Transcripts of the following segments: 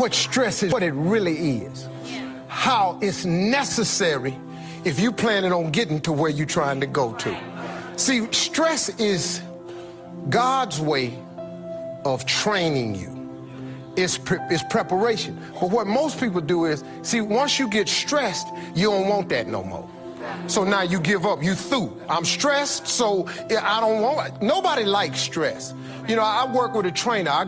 what stress is, what it really is, how it's necessary if you're planning on getting to where you're trying to go to. See, stress is God's way of training you. It's preparation. But what most people do is, see, once you get stressed, you don't want that no more. So now you give up, you through. I'm stressed, so I don't want it. Nobody likes stress. You know, I work with a trainer. I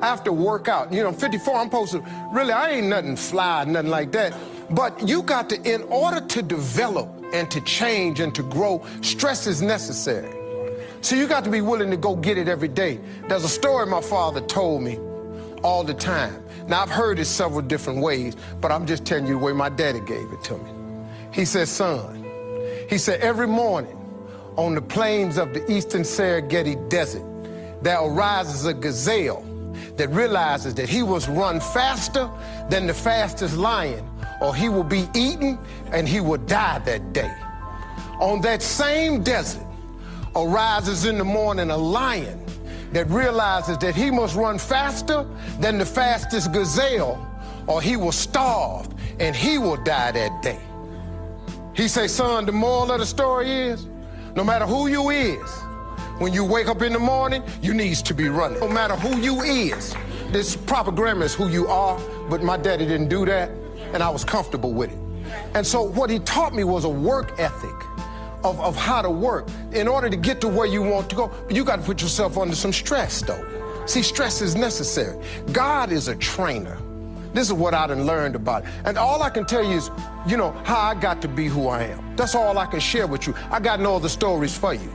have to work out. You know, I'm 54, I'm supposed to, really, I ain't nothing fly, nothing like that. But you got to, in order to develop and to change and to grow, stress is necessary. So you got to be willing to go get it every day. There's a story my father told me all the time. Now, I've heard it several different ways, but I'm just telling you the way my daddy gave it to me. He said, son, he said, every morning on the plains of the eastern Serengeti Desert, there arises a gazelle that realizes that he must run faster than the fastest lion, or he will be eaten and he will die that day. On that same desert arises in the morning a lion that realizes that he must run faster than the fastest gazelle, or he will starve and he will die that day. He say, son, the moral of the story is, no matter who you is, when you wake up in the morning, you needs to be running. No matter who you is, this proper grammar is who you are, but my daddy didn't do that, and I was comfortable with it. And so what he taught me was a work ethic of how to work. In order to get to where you want to go, but you got to put yourself under some stress, though. See, stress is necessary. God is a trainer. This is what I done learned about it. And all I can tell you is, you know, how I got to be who I am. That's all I can share with you. I got no other stories for you.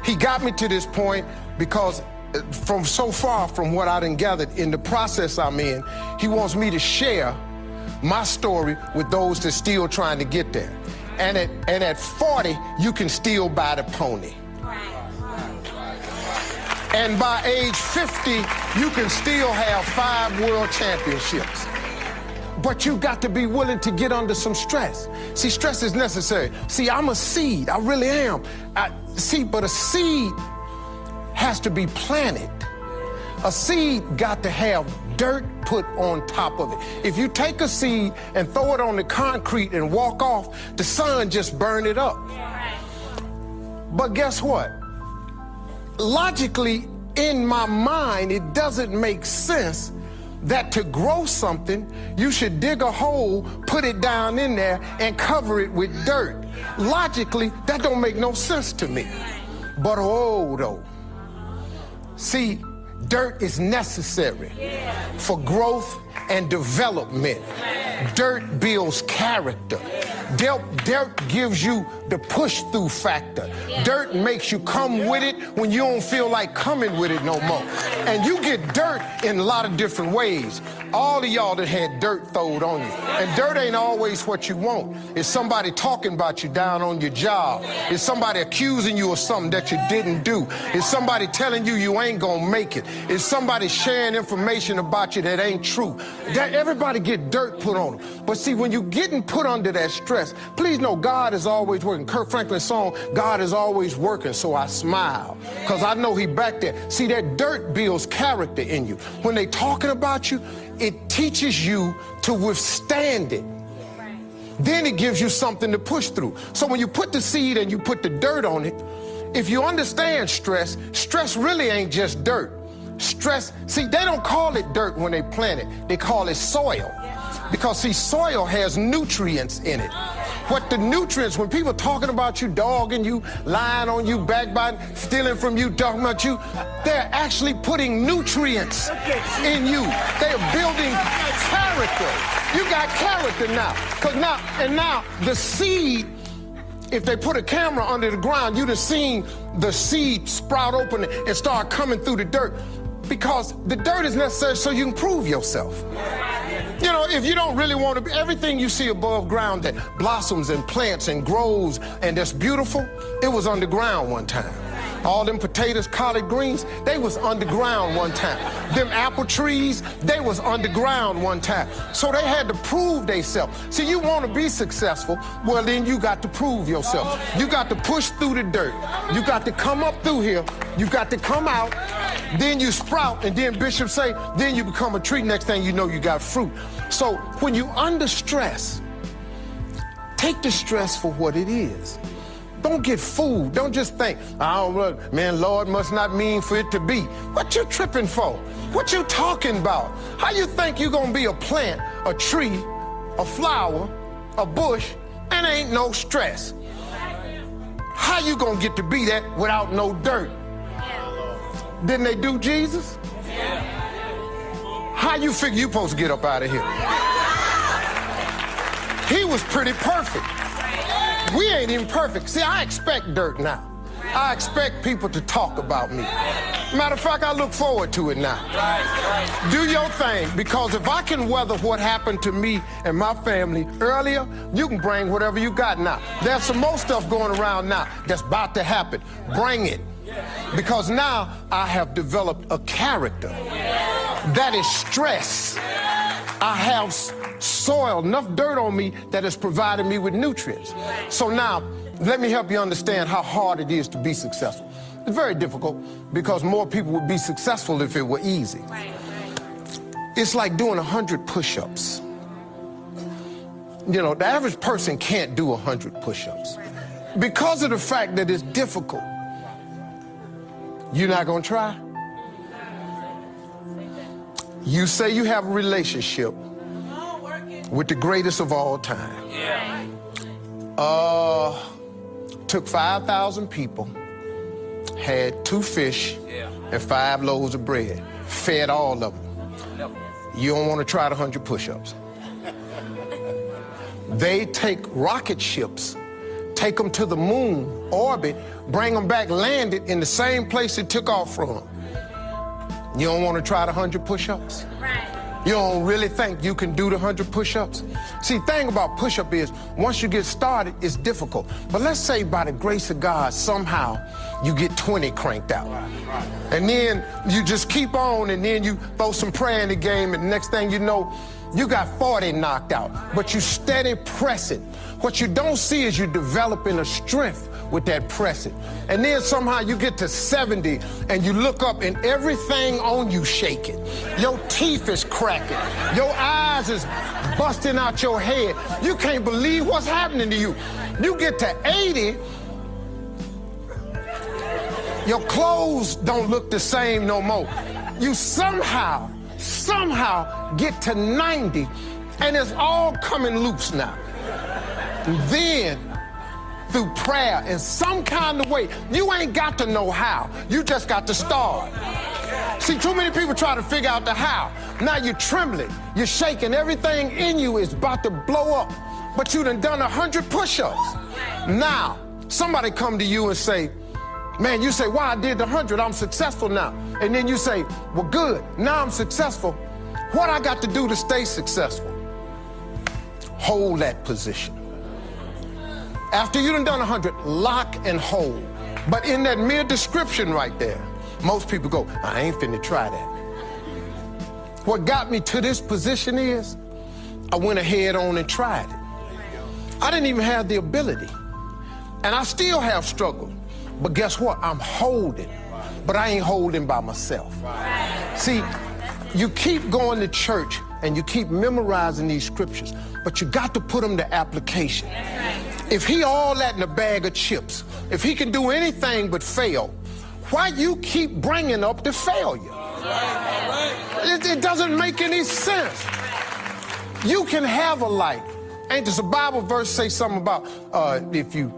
He got me to this point because from so far from what I done gathered in the process I'm in, he wants me to share my story with those that's still trying to get there. And at 40, you can still buy the pony. And by age 50, you can still have 5 world championships. But you got to be willing to get under some stress. See, stress is necessary. See, I'm a seed, I really am. See, but a seed has to be planted. A seed got to have dirt put on top of it. If you take a seed and throw it on the concrete and walk off, the sun just burn it up. But guess what? Logically, in my mind, it doesn't make sense that to grow something, you should dig a hole, put it down in there, and cover it with dirt. Logically, that don't make no sense to me. But oh, though. See, dirt is necessary for growth and development. Dirt builds character. Dirt gives you the push-through factor. Dirt makes you come with it when you don't feel like coming with it no more. And you get dirt in a lot of different ways. All of y'all that had dirt thrown on you. And dirt ain't always what you want. It's somebody talking about you down on your job. It's somebody accusing you of something that you didn't do. It's somebody telling you you ain't gonna make it. It's somebody sharing information about you that ain't true. Everybody get dirt put on them. But see, when you're getting put under that stress, please know God is always working. Kirk Franklin's song, God is always working, so I smile. Because I know he back there. See, that dirt builds character in you. When they talking about you, it teaches you to withstand it. Then it gives you something to push through. So when you put the seed and you put the dirt on it, if you understand stress, stress really ain't just dirt. Stress, see, they don't call it dirt when they plant it. They call it soil. Because, see, soil has nutrients in it. What the nutrients, when people talking about you, dogging you, lying on you, backbiting, stealing from you, talking about you, they're actually putting nutrients in you. They're building character. You got character now. Because now the seed, if they put a camera under the ground, you'd have seen the seed sprout open and start coming through the dirt. Because the dirt is necessary so you can prove yourself. You know, if you don't really want to be, everything you see above ground that blossoms and plants and grows and that's beautiful, it was underground one time. All them potatoes, collard greens, they was underground one time. Them apple trees, they was underground one time. So they had to prove themselves. See, you want to be successful, well, then you got to prove yourself. You got to push through the dirt. You got to come up through here. You got to come out. Then you sprout, and then Bishop say, then you become a tree. Next thing you know, you got fruit. So when you under stress, take the stress for what it is. Don't get fooled. Don't just think, oh, man, Lord must not mean for it to be. What you tripping for? What you talking about? How you think you gonna be a plant, a tree, a flower, a bush, and ain't no stress? How you gonna get to be that without no dirt? Didn't they do Jesus? How you figure you supposed to get up out of here? He was pretty perfect. We ain't even perfect. See, I expect dirt now. I expect people to talk about me. Matter of fact, I look forward to it now. Do your thing, because if I can weather what happened to me and my family earlier, you can bring whatever you got now. There's some more stuff going around now that's about to happen. Bring it. Because now I have developed a character that is stress. I have soil, enough dirt on me that has provided me with nutrients. So now, let me help you understand how hard it is to be successful. It's very difficult because more people would be successful if it were easy. It's like doing 100 push-ups. You know, the average person can't do 100 push-ups. Because of the fact that it's difficult, you're not gonna try? You say you have a relationship with the greatest of all time. Took 5,000 people, had 2 fish and 5 loaves of bread, fed all of them. You don't want to try the 100 push-ups. They take rocket ships, take them to the moon, orbit, bring them back, land it in the same place it took off from. You don't want to try the 100 push-ups? You don't really think you can do the 100 push-ups? See, the thing about push-up is, once you get started, it's difficult. But let's say by the grace of God, somehow you get 20 cranked out. And then you just keep on, and then you throw some prayer in the game, and the next thing you know, you got 40 knocked out. But you steady pressing. What you don't see is you're developing a strength with that pressing. And then somehow you get to 70 and you look up and everything on you shaking. Your teeth is cracking. Your eyes is busting out your head. You can't believe what's happening to you. You get to 80, your clothes don't look the same no more. You somehow get to 90 and it's all coming loose now. And then, through prayer in some kind of way, you ain't got to know how. You just got to start. See, too many people try to figure out the how. Now you're trembling, you're shaking, everything in you is about to blow up. But you done 100 push-ups. Now, somebody come to you and say, man, you say, wow, I did the 100, I'm successful now. And then you say, well, good, now I'm successful. What I got to do to stay successful? Hold that position. After you done 100, lock and hold. But in that mere description right there, most people go, I ain't finna try that. What got me to this position is, I went ahead on and tried it. I didn't even have the ability. And I still have struggled. But guess what? I'm holding. But I ain't holding by myself. See, you keep going to church and you keep memorizing these scriptures, but you got to put them to application. If he all that in a bag of chips, if he can do anything but fail, why you keep bringing up the failure? It doesn't make any sense. You can have a life. Ain't this a Bible verse say something about if you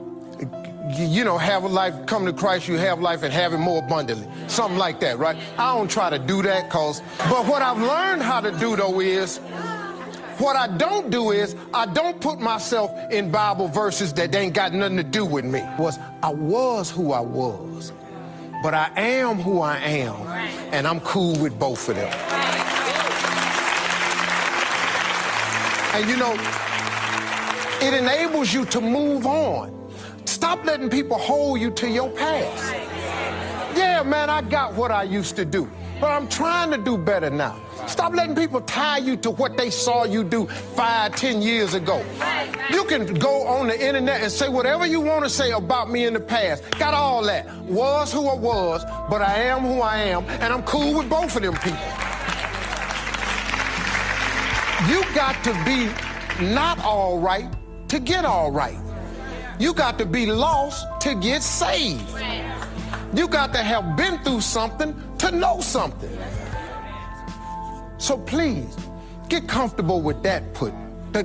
have a life, come to Christ, you have life and have it more abundantly. Something like that, right? I don't try to do that, but what I've learned how to do, though, is, what I don't do is, I don't put myself in Bible verses that ain't got nothing to do with me. I was who I was, but I am who I am, and I'm cool with both of them. And you know, it enables you to move on. Stop letting people hold you to your past. Yeah, man, I got what I used to do, but I'm trying to do better now. Stop letting people tie you to what they saw you do 5, 10 years ago. You can go on the internet and say whatever you want to say about me in the past. Got all that. Was who I was, but I am who I am, and I'm cool with both of them people. You got to be not all right to get all right. You got to be lost to get saved. You got to have been through something to know something. So please, get comfortable with that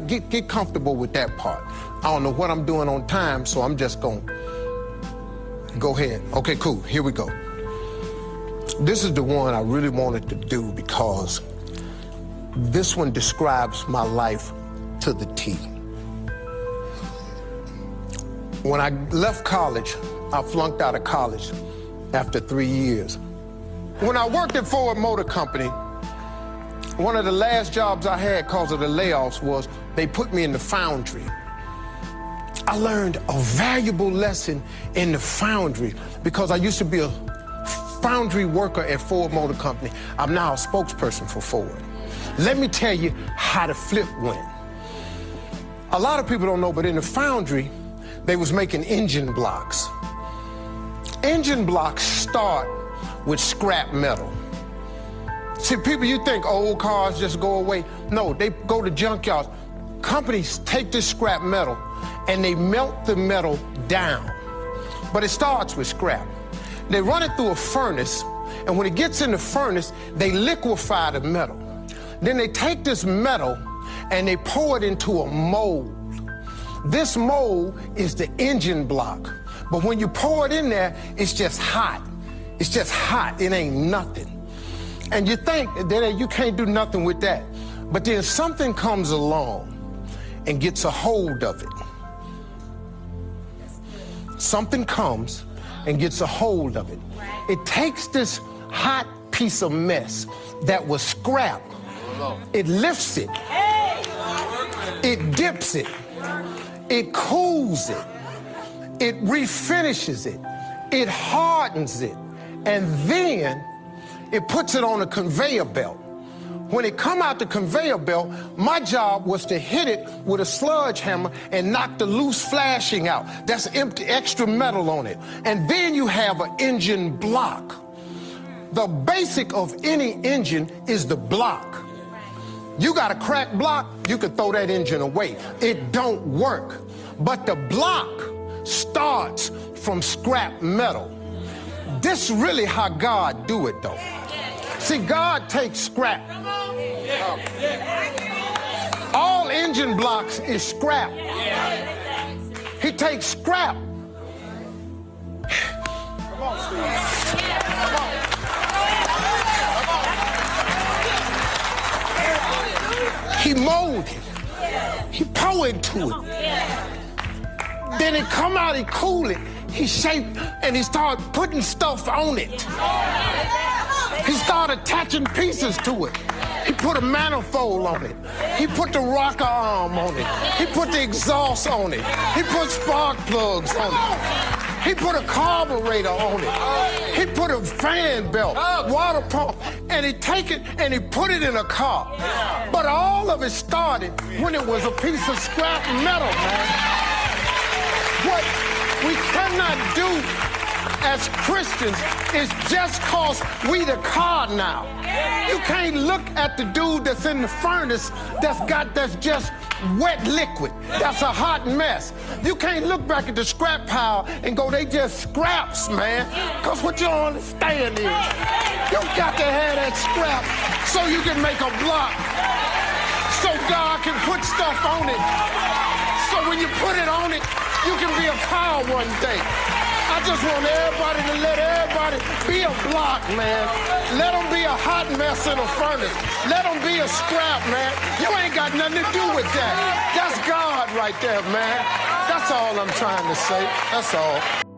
get comfortable with that part. I don't know what I'm doing on time, so I'm just going to go ahead. Okay, cool. Here we go. This is the one I really wanted to do because this one describes my life to the T. When I left college, I flunked out of college after 3 years. When I worked at Ford Motor Company, one of the last jobs I had because of the layoffs was they put me in the foundry. I learned a valuable lesson in the foundry because I used to be a foundry worker at Ford Motor Company. I'm now a spokesperson for Ford. Let me tell you how the flip went. A lot of people don't know, but in the foundry, they was making engine blocks. Engine blocks start with scrap metal. See, people, you think old cars just go away. No, they go to junkyards. Companies take this scrap metal and they melt the metal down. But it starts with scrap. They run it through a furnace, and when it gets in the furnace, they liquefy the metal. Then they take this metal and they pour it into a mold. This mold is the engine block. But when you pour it in there, it's just hot. It's just hot. It ain't nothing. And you think that you can't do nothing with that. But then something comes along and gets a hold of it. Something comes and gets a hold of it. It takes this hot piece of mess that was scrap. It lifts it. It dips it. It cools it. It refinishes it. It hardens it. And then it puts it on a conveyor belt. When it come out the conveyor belt, my job was to hit it with a sludge hammer and knock the loose flashing out. That's empty, extra metal on it. And then you have an engine block. The basic of any engine is the block. You got a cracked block, you can throw that engine away. It don't work. But the block starts from scrap metal. This is really how God do it, though. See, God takes scrap. All engine blocks is scrap. He takes scrap. He molded it. He pour into it. Then it come out, he cool it. He shaped and he started putting stuff on it. He started attaching pieces to it. He put a manifold on it. He put the rocker arm on it. He put the exhaust on it. He put spark plugs on it. He put a carburetor on it. He put a fan belt, water pump, and he take it and he put it in a car. But all of it started when it was a piece of scrap metal, man. What we cannot do as Christians is just cause we the car now. You can't look at the dude that's in the furnace that's just wet liquid. That's a hot mess. You can't look back at the scrap pile and go, they just scraps, man. Because what you don't understand is you got to have that scrap so you can make a block. So God can put stuff on it. So when you put it on it, you can be a car one day. I just want everybody to let everybody be a block, man. Let them be a hot mess in a furnace. Let them be a scrap, man. You ain't got nothing to do with that. That's God right there, man. That's all I'm trying to say. That's all.